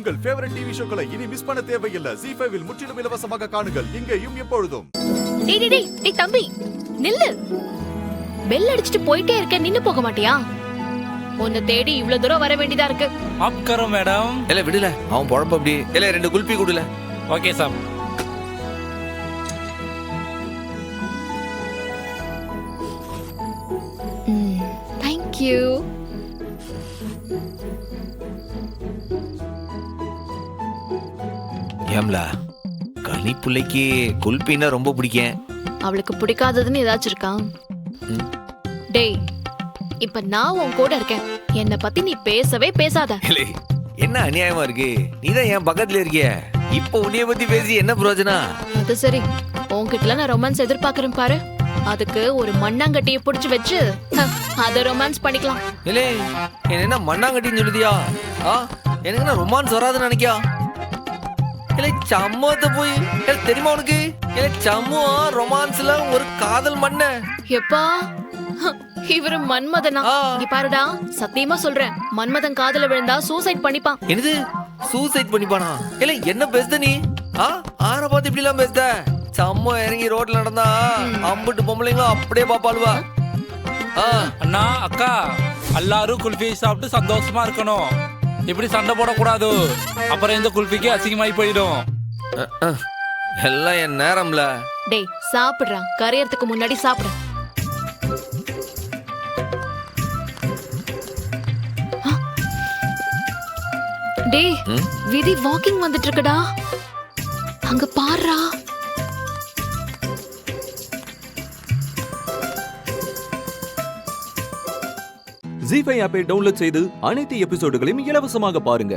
உங்கள் favourite TV ஷோக்களை இனி miss பண்ண தேவையில்லை. ZEE5 இல் முற்றிலும் இலவசமாக காணுங்கள். இங்கேயும் எப்பொழுதும். டேய் தம்பி நில்லு. பெல் அடிச்சிட்டு போயிட்டே இருக்க, நின்னு போக மாட்டியா? உன்னை தேடி இவ்வளவு தூரம் வர வேண்டியதா இருக்கு. ஆப் கரோ மேடம். இல்ல விடுல, அவன் பொழப்ப அப்படி. இல்ல 2 குல்பி குடுல. Okay sir. Thank you. ஏம்லா, கனி புள்ளைக்கு குல்பின்னா ரொம்ப பிடிக்கும். அவளுக்கு பிடிக்காததுன்னு ஏதாச்சும் இருக்கா? டேய், இப்ப நான் உன் கூட இருக்கேன். என்னை பத்தி நீ பேசவே பேசாத. இல்ல, என்ன அநியாயமா இருக்கு? நீதான் என் பக்கத்துல இருக்கிய. இப்போ உன்னைய பத்தி பேசி என்ன பிரயோஜனம்? அது சரி, உன்கிட்ட நான் ரொமான்ஸ் எதிர்பார்க்கறேன் பாரு. அதுக்கு ஒரு மண்ணாங்கட்டியை புடிச்சு வச்சு அத ரொமான்ஸ் பண்ணிக்கலாம். இல்ல, என்ன மண்ணாங்கட்டின்னு சொல்லுதியா? எனக்கு என்ன ரொமான்ஸ் வராதுன்னு நினைக்கியா? இல்ல சம்மத்த போய் தெரியுமா உனக்கு? இல்ல சம்முவா ரொமான்ஸ்ல ஒரு காதல் மண்ண. எப்பா இவரு மன்மதனா? இங்க பாருடா, சத்தியமா சொல்றேன், மன்மதன் காதல விழுந்தா சூசைட் பண்ணிப்பான். என்னது சூசைட் பண்ணிப்பானா? இல்ல என்ன பேசுத நீ? ஆற பார்த்து இப்படி எல்லாம் பேசுத? சம்ம இறங்கி ரோட்ல நடந்தா அம்புட்டு பொம்பளைங்களும் அப்படியே பாப்பாளுவா. அண்ணா அக்கா எல்லாரும் குல்ஃபி சாப்பிட்டு சந்தோஷமா இருக்கணும். இப்படி சண்டை போடக்கூடாது. அப்புறம் இந்த குல்ஃபிக்கு அசிங்கமாயி போயிடும். எல்லாம் என் நேரம்ல. டேய் சாப்பிடுறா, கரையறதுக்கு முன்னாடி சாப்பிடு. டேய், விதி வாக்கிங் வந்துட்டு இருக்குடா. அங்க பாருடா. ZEE5 ஆப்பை டவுன்லோட் செய்து அனைத்து எபிசோடுகளையும் இலவசமாக பாருங்க.